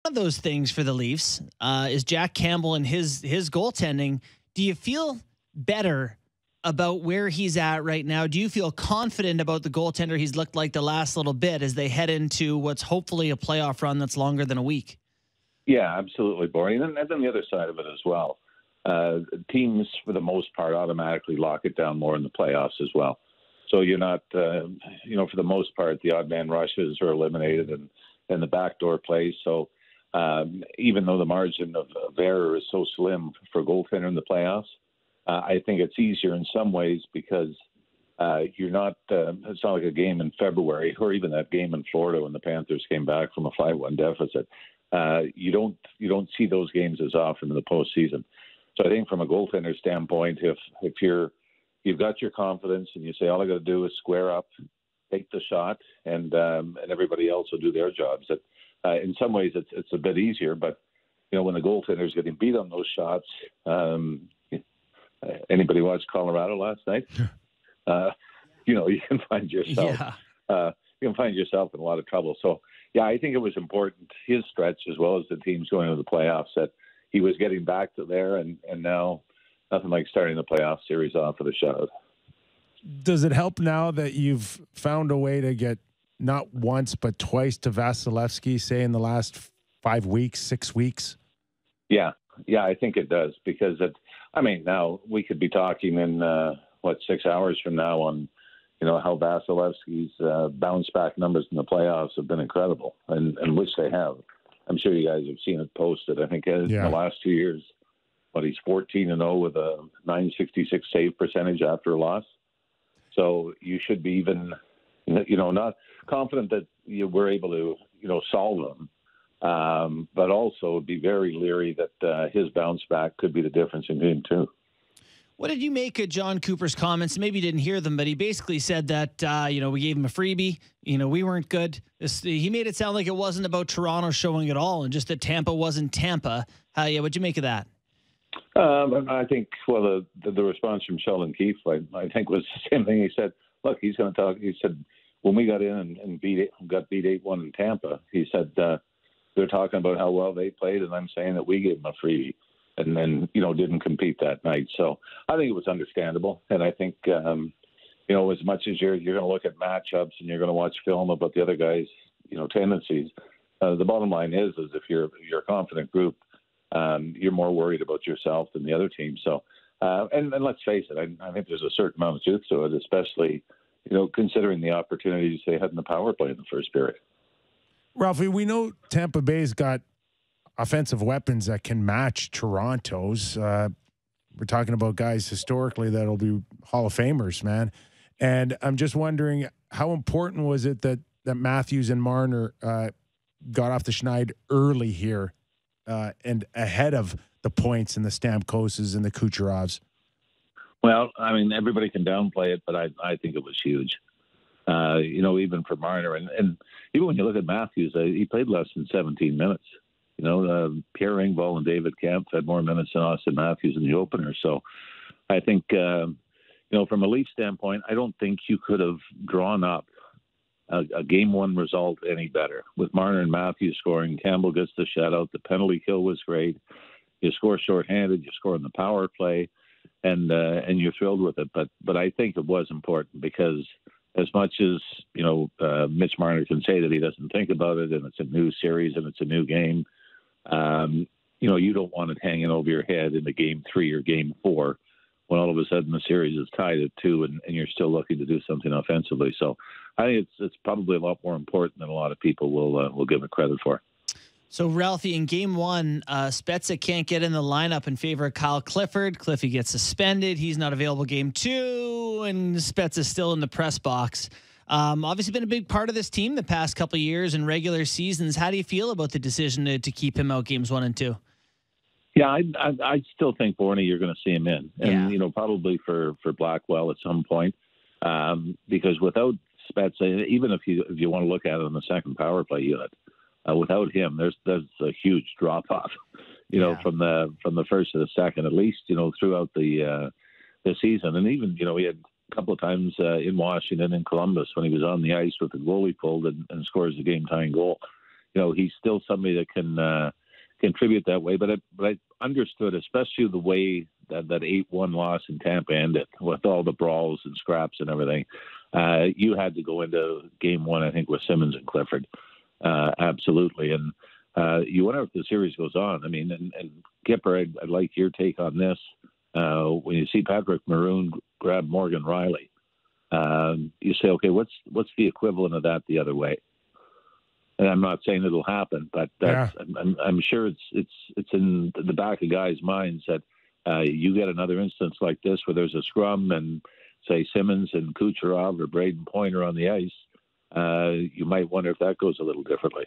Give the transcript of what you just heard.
One of those things for the Leafs is Jack Campbell and his goaltending. Do you feel better about where he's at right now? Do you feel confident about the goaltender he's looked like the last little bit as they head into what's hopefully a playoff run that's longer than a week? Yeah, absolutely, Boring. And then the other side of it as well. Teams, for the most part, automatically lock it down more in the playoffs as well. So you're not, for the most part, the odd man rushes are eliminated and the backdoor plays. So even though the margin of error is so slim for goaltender in the playoffs, I think it's easier in some ways because you're not. It's not like a game in February or even that game in Florida when the Panthers came back from a 5-1 deficit. You don't see those games as often in the postseason. So I think from a goaltender standpoint, if you've got your confidence and you say all I got to do is square up, take the shot, and everybody else will do their jobs. That in some ways it's a bit easier, but when the goaltender is getting beat on those shots, anybody watch Colorado last night? You can find yourself. Yeah. You can find yourself in a lot of trouble. So, yeah, I think it was important, his stretch as well as the teams going into the playoffs, that he was getting back to there, and now nothing like starting the playoff series off with a shutout. Does it help now that you've found a way to get not once but twice to Vasilevsky, say, in the last 5 weeks, 6 weeks? Yeah, I think it does because now we could be talking in 6 hours from now on how Vasilevsky's bounce back numbers in the playoffs have been incredible, and which they have. I'm sure you guys have seen it posted. I think in the last 2 years, he's 14-0 with a .966 save percentage after a loss. So you should be even, not confident that you were able to, solve them, but also be very leery that his bounce back could be the difference in game two. What did you make of John Cooper's comments? Maybe you didn't hear them, but he basically said that, we gave him a freebie. We weren't good. He made it sound like it wasn't about Toronto showing at all and just that Tampa wasn't Tampa. What'd you make of that? I think, the response from Sheldon Keefe, I think, was the same thing. He said, look, he's going to talk. He said, when we got in and got beat 8-1 in Tampa, he said, they're talking about how well they played, and I'm saying that we gave them a freebie. And then, didn't compete that night. So I think it was understandable. And I think, as much as you're going to look at matchups and you're going to watch film about the other guys' tendencies, the bottom line is if you're a confident group, you're more worried about yourself than the other team. So, and let's face it, I think there's a certain amount of truth to it, especially, considering the opportunities they had in the power play in the first period. Ralphie, we know Tampa Bay's got offensive weapons that can match Toronto's. We're talking about guys historically that'll be Hall of Famers, man. And I'm just wondering, how important was it that Matthews and Marner got off the schneid early here and ahead of the points and the Stamkoses and the Kucherovs? Well, everybody can downplay it, but I think it was huge. Even for Marner. And even when you look at Matthews, he played less than 17 minutes. Pierre Engvall and David Kampf had more minutes than Auston Matthews in the opener. So I think, from a Leafs standpoint, I don't think you could have drawn up a game one result any better. With Marner and Matthews scoring, Campbell gets the shutout. The penalty kill was great. You score shorthanded, you score in the power play, and you're thrilled with it. But I think it was important because as much as, Mitch Marner can say that he doesn't think about it and it's a new series and it's a new game, you don't want it hanging over your head into game 3 or game 4 when all of a sudden the series is tied at 2 and you're still looking to do something offensively. So I think it's probably a lot more important than a lot of people will give it credit for. So, Ralphie, in game 1, Spezza can't get in the lineup in favor of Kyle Clifford. Cliffy gets suspended. He's not available game 2, and Spezza's still in the press box. Obviously been a big part of this team the past couple of years in regular seasons. How do you feel about the decision to keep him out games 1 and 2? Yeah, I still think, Borney, you're going to see him in. And, probably for Blackwell at some point. Because without Spezza, even if you want to look at it on the second power play unit, without him, there's a huge drop-off, from the first to the second, at least, throughout the season. And even, he had a couple of times in Washington and Columbus when he was on the ice with the goalie pulled and scores the game-tying goal. he's still somebody that can contribute that way. But I understood, especially the way that 8-1 loss in Tampa ended with all the brawls and scraps and everything. You had to go into game one, I think, with Simmons and Clifford. Absolutely. And you wonder if the series goes on. I mean, and Kipper, I'd like your take on this. When you see Patrick Maroon grab Morgan Riley, you say, okay, what's the equivalent of that the other way? And I'm not saying it'll happen, but I'm sure it's in the back of guys' minds that you get another instance like this where there's a scrum and say Simmons and Kucherov or Braden Pointer on the ice. You might wonder if that goes a little differently.